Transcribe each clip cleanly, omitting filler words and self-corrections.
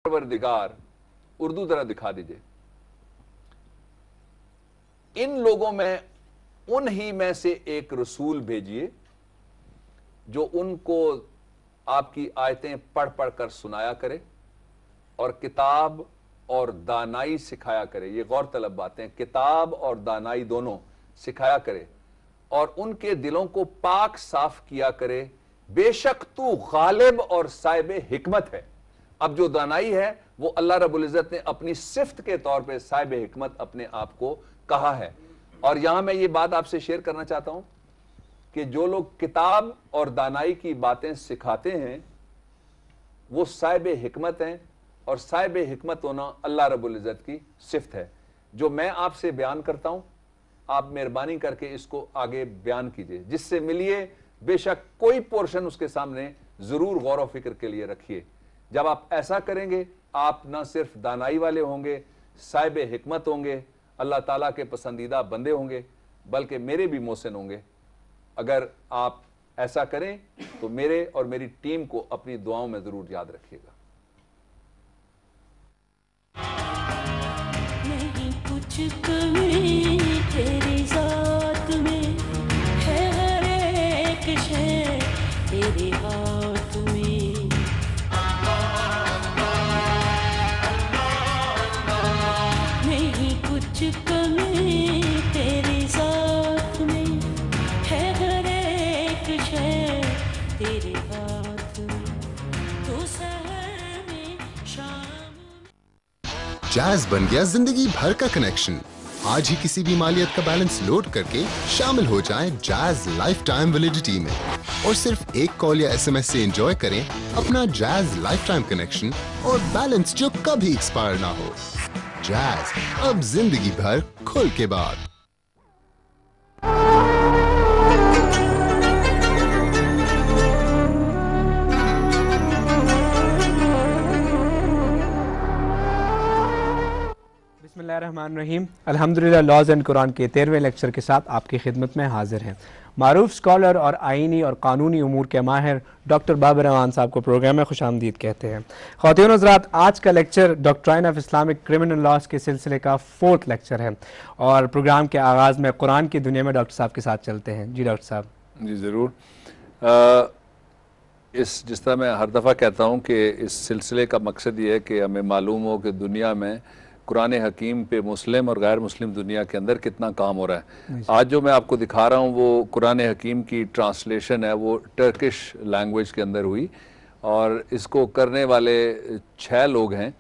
परवरदिगार, उर्दू जरा दिखा दीजिए। इन लोगों में उन ही में से एक रसूल भेजिए जो उनको आपकी आयतें पढ़ पढ़ कर सुनाया करे और किताब और दानाई सिखाया करे। ये गौर तलब बातें, किताब और दानाई दोनों सिखाया करे और उनके दिलों को पाक साफ किया करे। बेशक तू गालिब और साहिब हिकमत है। अब जो दानाई है वो अल्लाह रब्बुल इज्जत ने अपनी सिफ्त के तौर पे साहिब हिकमत अपने आप को कहा है। और यहां मैं ये बात आपसे शेयर करना चाहता हूं कि जो लोग किताब और दानाई की बातें सिखाते हैं वो साहिब हिकमत हैं और साहिब हिकमत होना अल्लाह रब्बुल इज्जत की सिफ्त है। जो मैं आपसे बयान करता हूं आप मेहरबानी करके इसको आगे बयान कीजिए, जिससे मिलिए बेशक कोई पोर्शन उसके सामने जरूर गौर व फिक्र के लिए रखिए। जब आप ऐसा करेंगे आप ना सिर्फ दानाई वाले होंगे, साहिब हिकमत होंगे, अल्लाह ताला के पसंदीदा बंदे होंगे, बल्कि मेरे भी मोहसिन होंगे। अगर आप ऐसा करें तो मेरे और मेरी टीम को अपनी दुआओं में जरूर याद रखिएगा। नहीं कुछ कमी तेरी ज़ात में है, हर एक शय तेरे हाथ में। नहीं कुछ कमी तेरी ज़ात में है, हर एक शय तेरे हाथ में। तो सहर में शाम जैज बन गया जिंदगी भर का कनेक्शन। आज ही किसी भी मालियत का बैलेंस लोड करके शामिल हो जाएं जैज लाइफ टाइम वैलिडिटी में और सिर्फ एक कॉल या एसएमएस से एंजॉय करें अपना जैज लाइफ टाइम कनेक्शन और बैलेंस जो कभी एक्सपायर ना हो। जैज, अब जिंदगी भर खुल के बाद। बिस्मिल्लाहिर्रहमानिर्रहीम। अल्हम्दुलिल्लाह लॉज एंड कुरान के 13वें लेक्चर के साथ आपकी खिदमत में हाजिर हैं। मारूफ स्कॉलर और आइनी और कानूनी उमूर के माहिर डॉक्टर बाबर अमान साहब को प्रोग्राम में खुशामदीद कहते हैं। ख़वातीन हज़रात, आज का lecture doctrine of Islamic criminal laws के सिलसिले का 4th लेक्चर है और प्रोग्राम के आगाज़ में कुरान की दुनिया में डॉक्टर साहब के साथ चलते हैं। जी डॉक्टर साहब। जी ज़रूर। जिस तरह मैं हर दफ़ा कहता हूँ कि इस सिलसिले का मकसद ये है कि हमें मालूम हो कि दुनिया में कुरान हकीम पे मुस्लिम और गैर मुस्लिम दुनिया के अंदर कितना काम हो रहा है। आज जो मैं आपको दिखा रहा हूँ वो कुरान हकीम की ट्रांसलेशन है, वो टर्किश लैंग्वेज के अंदर हुई और इसको करने वाले 6 लोग हैं।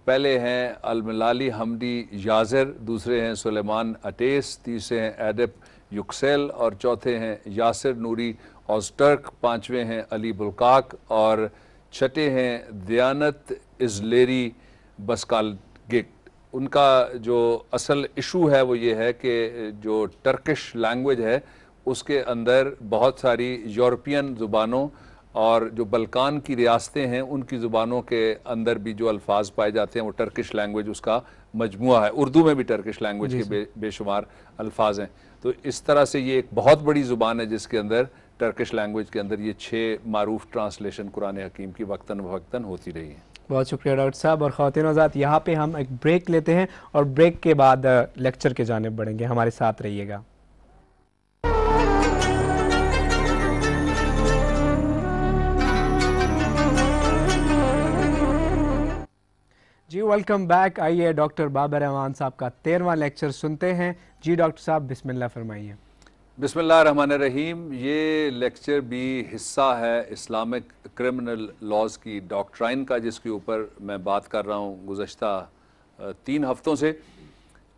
पहले हैं अल-मलाली हमदी याज़र, दूसरे हैं सुलेमान अटेस, तीसरे हैं एडप युक्सेल और चौथे हैं यासिर नूरी ऑस्टर्क, 5वें हैं अली बुल्काक और छठे हैं दियानत इज़लेरी बस्कालगिक। उनका जो असल इशू है वो ये है कि जो टर्किश लैंग्वेज है उसके अंदर बहुत सारी यूरोपियन ज़ुबानों और जो बल्कान की रियासतें हैं उनकी ज़ुबानों के अंदर भी जो अल्फाज पाए जाते हैं वो टर्किश लैंग्वेज उसका मजमुआ है। उर्दू में भी टर्किश लैंग्वेज के बेशुमार अल्फाज हैं। तो इस तरह से ये एक बहुत बड़ी ज़ुबान है जिसके अंदर टर्किश लैंग्वेज के अंदर ये 6 मारूफ ट्रांसलेशन कुरान हकीम की वक्तन फ़वक्तन होती रही हैं। बहुत शुक्रिया डॉक्टर साहब। और ख़वातीन हज़रात, यहाँ पे हम एक ब्रेक लेते हैं और ब्रेक के बाद लेक्चर के जानिब बढ़ेंगे। हमारे साथ रहिएगा। जी वेलकम बैक। आइए डॉक्टर बाबर अमान साहब का 13वां लेक्चर सुनते हैं। जी डॉक्टर साहब बिस्मिल्लाह फरमाइए। बिस्मिल्लाहिर्रहमानिर्रहीम। ये लेक्चर भी हिस्सा है इस्लामिक क्रिमिनल लॉज की डॉक्ट्राइन का, जिसके ऊपर मैं बात कर रहा हूँ गुज़श्ता 3 हफ्तों से।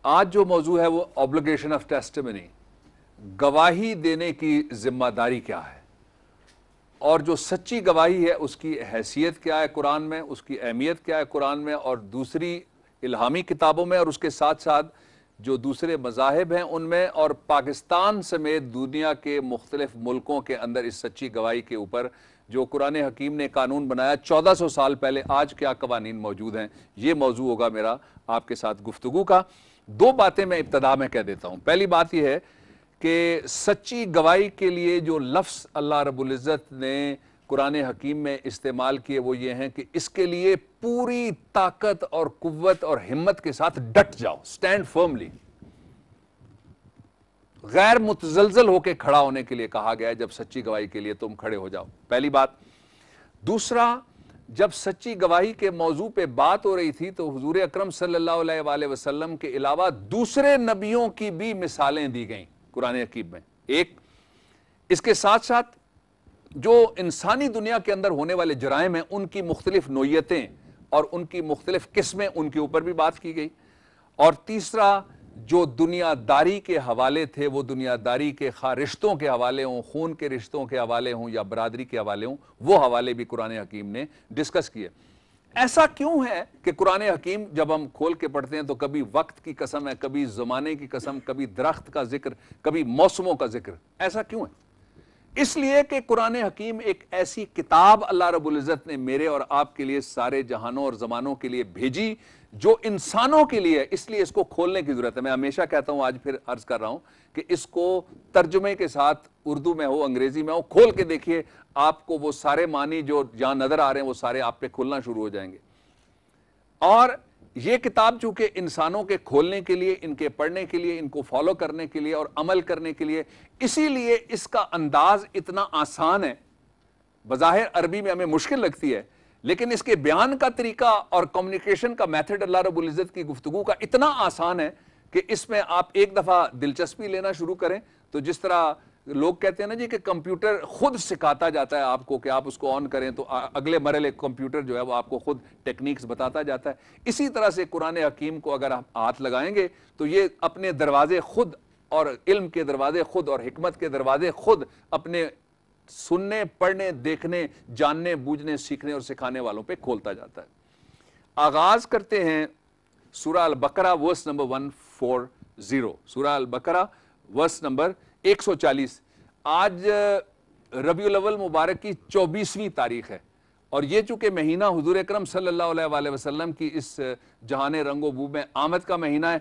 आज जो मौजू है वो ऑब्लिगेशन ऑफ टेस्टिमनी, गवाही देने की ज़िम्मेदारी क्या है और जो सच्ची गवाही है उसकी हैसियत क्या है कुरान में, उसकी अहमियत क्या है कुरान में और दूसरी इल्हामी किताबों में, और उसके साथ साथ जो दूसरे मज़ाहिब हैं उनमें, और पाकिस्तान समेत दुनिया के मुख्तलिफ मुल्कों के अंदर इस सच्ची गवाही के ऊपर जो कुरान हकीम ने कानून बनाया 1400 साल पहले, आज क्या कवानीन मौजूद हैं। ये मौजू होगा मेरा आपके साथ गुफ्तगू का। 2 बातें मैं इब्तदा में कह देता हूँ। पहली बात यह है कि सच्ची गवाही के लिए जो लफ्ज़ अल्लाह रब्बुल इज़्ज़त ने قرآن حکیم میں استعمال کیے وہ یہ ہیں کہ اس کے لیے پوری طاقت اور قوت اور ہمت کے ساتھ ڈٹ جاؤ، اسٹینڈ فرملی، غیر متزلزل ہو کے کھڑا ہونے کے لیے کہا گیا ہے جب سچی گواہی کے لیے تم کھڑے ہو جاؤ، پہلی بات۔ دوسرا، جب سچی گواہی کے موضوع پہ بات ہو رہی تھی تو حضور اکرم صلی اللہ علیہ وآلہ وسلم کے علاوہ دوسرے نبیوں کی بھی مثالیں دی گئیں قرآن حکیم میں۔ ایک، اس کے ساتھ ساتھ جو انسانی دنیا کے اندر ہونے والے جرائم ہیں ان کی مختلف نوعیتیں اور ان کی مختلف قسمیں، ان کے اوپر بھی بات کی گئی۔ اور تیسرا، جو دنیا داری کے حوالے تھے وہ دنیا داری کے خواہ رشتوں کے حوالے ہوں، خون کے رشتوں کے حوالے ہوں یا برادری کے حوالے ہوں، وہ حوالے بھی قرآن حکیم نے ڈسکس کیے۔ ایسا کیوں ہے کہ قرآن حکیم جب ہم کھول کے پڑھتے ہیں تو کبھی وقت کی قسم ہے، کبھی زمانے کی قسم، کبھی درخت کا ذکر، کبھی موسموں کا ذکر؟ ایسا کیوں ہے؟ اس لیے کہ قرآن حکیم ایک ایسی کتاب اللہ رب العزت نے میرے اور آپ کے لیے سارے جہانوں اور زمانوں کے لیے بھیجی جو انسانوں کے لیے، اس لیے اس کو کھولنے کی ضرورت ہے۔ میں ہمیشہ کہتا ہوں، آج پھر عرض کر رہا ہوں کہ اس کو ترجمے کے ساتھ، اردو میں ہو انگریزی میں ہو، کھول کے دیکھیے، آپ کو وہ سارے معنی جو جہاں نظر آ رہے ہیں وہ سارے آپ پہ کھلنا شروع ہو جائیں گے۔ اور یہ کتاب چونکہ انسانوں کے کھولنے کے لیے، ان کے پڑھنے کے لیے، ان کو فالو کرنے کے لیے اور عمل کرنے کے لیے، اسی لیے اس کا انداز اتنا آسان ہے۔ بظاہر عربی میں ہمیں مشکل لگتی ہے، لیکن اس کے بیان کا طریقہ اور کمیونیکیشن کا میتھڈ اللہ رب العزت کی گفتگو کا اتنا آسان ہے کہ اس میں آپ ایک دفعہ دلچسپی لینا شروع کریں تو جس طرح لوگ کہتے ہیں نا جی کہ کمپیوٹر خود سکھاتا جاتا ہے آپ کو کہ آپ اس کو آن کریں تو اگلے مرحلے کمپیوٹر جو ہے وہ آپ کو خود ٹیکنیکس بتاتا جاتا ہے، اسی طرح سے قرآن حکیم کو اگر آپ ہاتھ لگائیں گے تو یہ اپنے دروازے خود، اور علم کے دروازے خود، اور حکمت کے دروازے خود اپنے سننے، پڑھنے، دیکھنے، جاننے، بوجھنے، سیکھنے اور سکھانے والوں پہ کھولتا جاتا ہے۔ آغاز کرتے ہیں سورہ البقرہ ورس نمبر 140، سورہ البقرہ ورس نمبر 140۔ آج ربیع الاول مبارک کی 24ویں تاریخ ہے، اور یہ چونکہ مہینہ حضور اکرم صلی اللہ علیہ وآلہ وسلم کی اس جہان رنگ و بو میں آمد کا مہینہ ہے،